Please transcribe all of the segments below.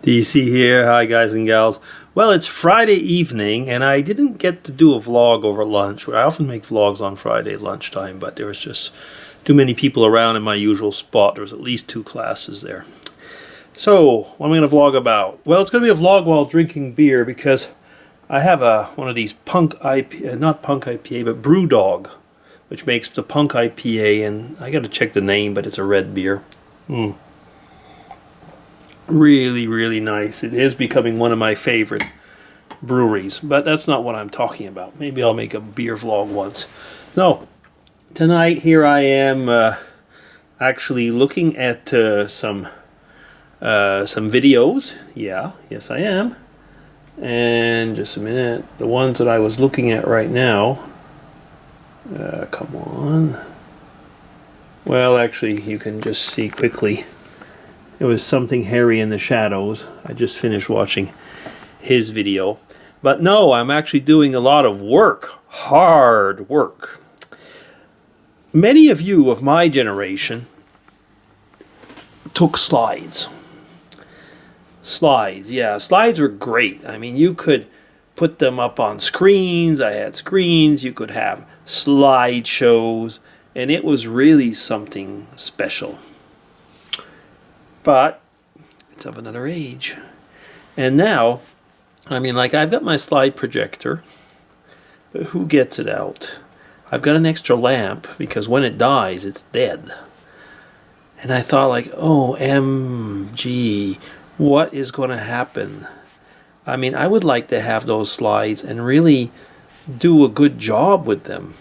DC here. Hi guys and gals. Well, it's Friday evening and I didn't get to do a vlog over lunch. I often make vlogs on Friday lunchtime, but there was just too many people around in my usual spot. There was at least 2 classes there. So, what am I going to vlog about? Well, it's going to be a vlog while drinking beer because I have one of these Punk IPA, not Punk IPA, but Brewdog, which makes the Punk IPA, and I got to check the name, but it's a red beer. Really, really nice. It is becoming one of my favorite breweries, but that's not what I'm talking about. Maybe I'll make a beer vlog once. No, tonight here I am actually looking at some videos. Yeah, yes I am. And just a minute, the ones that I was looking at right now. Come on. Well, actually, you can just see quickly. It was Something Hairy in the Shadows. I just finished watching his video. But no, I'm actually doing a lot of work. Hard work. Many of you of my generation took slides. Slides, yeah. Slides were great. I mean, you could put them up on screens. I had screens. You could have slideshows. And it was really something special. But it's of another age. And now, I mean, like, I've got my slide projector, but who gets it out? I've got an extra lamp because when it dies, it's dead. And I thought, like, OMG, what is going to happen? I mean, I would like to have those slides and really do a good job with them.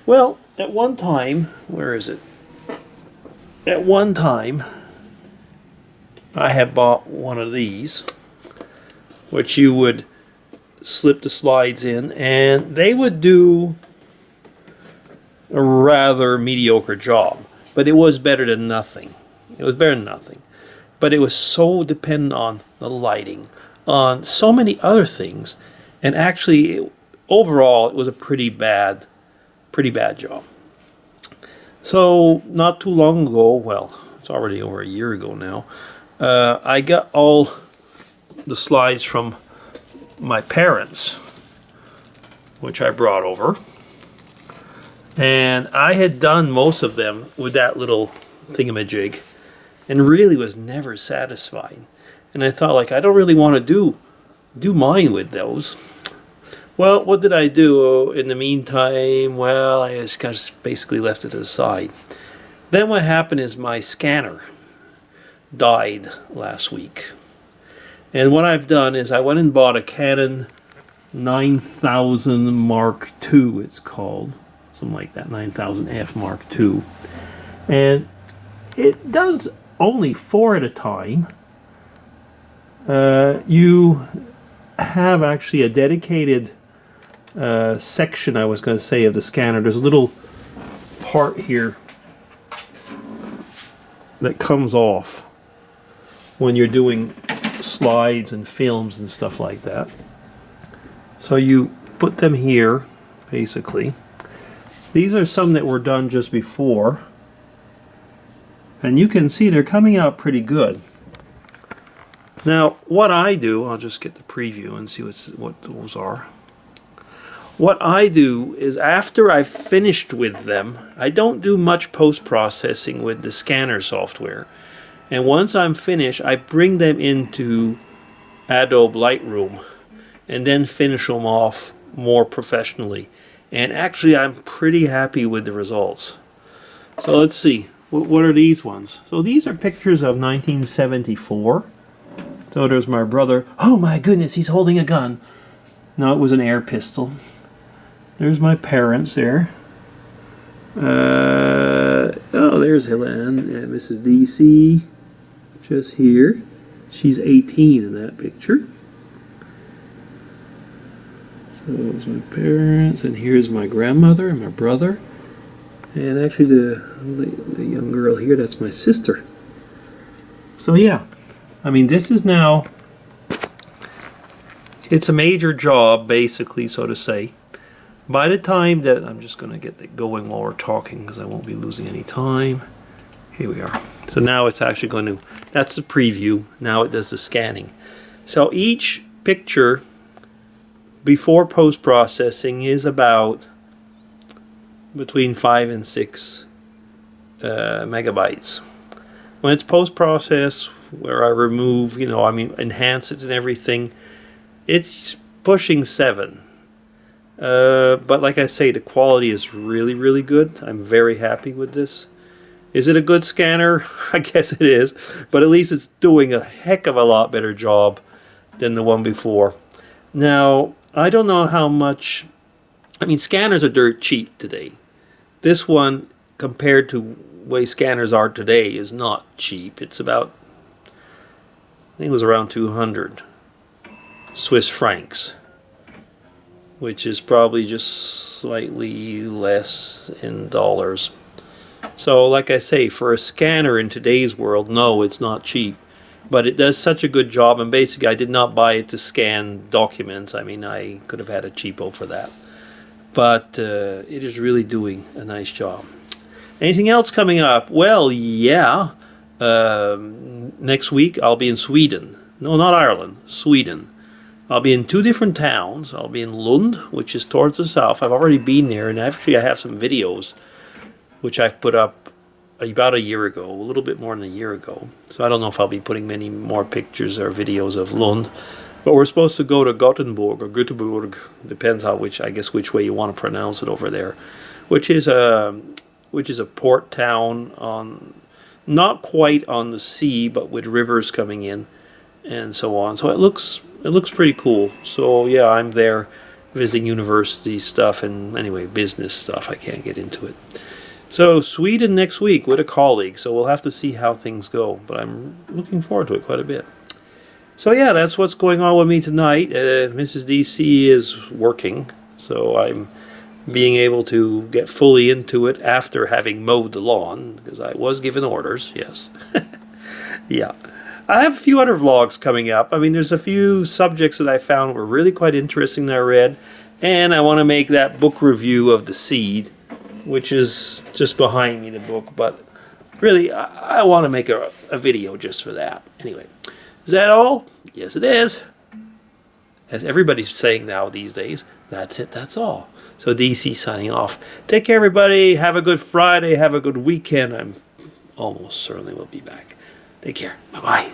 Well, at one time, where is it? At one time, I had bought one of these, which you would slip the slides in, and they would do a rather mediocre job. But it was better than nothing. It was better than nothing. But it was so dependent on the lighting, on so many other things, and actually, overall, it was a pretty bad job. So, not too long ago, well, it's already over a year ago now, I got all the slides from my parents, which I brought over, and I had done most of them with that little thingamajig and really was never satisfied. And I thought, like, I don't really want to do mine with those. Well, what did I do in the meantime? Well, I just basically left it aside. Then what happened is my scanner died last week. And what I've done is I went and bought a Canon 9000 Mark II, it's called. Something like that, 9000F Mark II. And it does only 4 at a time. You have actually a dedicated section, I was going to say, of the scanner. There's a little part here that comes off when you're doing slides and films and stuff like that. So you put them here, basically. These are some that were done just before. And you can see they're coming out pretty good. Now, what I do, I'll just get the preview and see what those are. What I do is after I've finished with them, I don't do much post-processing with the scanner software. And once I'm finished, I bring them into Adobe Lightroom and then finish them off more professionally. And actually, I'm pretty happy with the results. So let's see. What are these ones? So these are pictures of 1974. So there's my brother. Oh my goodness, he's holding a gun. No, it was an air pistol. There's my parents there. Oh, there's Helen and Mrs. DC. Just here. She's 18 in that picture. So there's my parents, and here's my grandmother and my brother. And actually the young girl here, that's my sister. So yeah, I mean, this is now, it's a major job, basically, so to say. By the time that, I'm just going to get it going while we're talking because I won't be losing any time. Here we are. So now it's actually going to, that's the preview. Now it does the scanning. So each picture before post-processing is about between 5 and 6 megabytes. When it's post-process, where I remove, enhance it and everything, it's pushing 7. But like I say, the quality is really, really good. I'm very happy with this. Is it a good scanner? I guess it is. But at least it's doing a heck of a lot better job than the one before. Now, I don't know how much... scanners are dirt cheap today. This one, compared to the way scanners are today, is not cheap. It's about... I think it was around 200 Swiss francs. Which is probably just slightly less in dollars. So, like I say, for a scanner in today's world, no, it's not cheap. But it does such a good job, and basically I did not buy it to scan documents. I could have had a cheapo for that. But it is really doing a nice job. Anything else coming up? Well, yeah. Next week I'll be in Sweden. No, not Ireland. Sweden. I'll be in 2 different towns. I'll be in Lund, which is towards the south. I've already been there, and actually I have some videos which I've put up about a year ago, a little bit more than a year ago. So I don't know if I'll be putting many more pictures or videos of Lund. But we're supposed to go to Gothenburg or Göteborg, depends how which way you want to pronounce it over there, which is a port town on not quite on the sea, but with rivers coming in and so on. So it looks pretty cool. So yeah, I'm there visiting university stuff and anyway business stuff. I can't get into it. So Sweden next week with a colleague. So we'll have to see how things go, but I'm looking forward to it quite a bit. So yeah, that's what's going on with me tonight. Mrs. DC is working, so I'm being able to get fully into it after having mowed the lawn, because I was given orders, yes. Yeah. I have a few other vlogs coming up. There's a few subjects that I found were really quite interesting that I read, and I want to make that book review of The Seed, which is just behind me, the book, but really, I want to make a video just for that. Anyway. Is that all? Yes, it is. As everybody's saying now these days, that's it, that's all. So DC signing off. Take care, everybody. Have a good Friday. Have a good weekend. I'm almost certainly will be back. Take care. Bye-bye.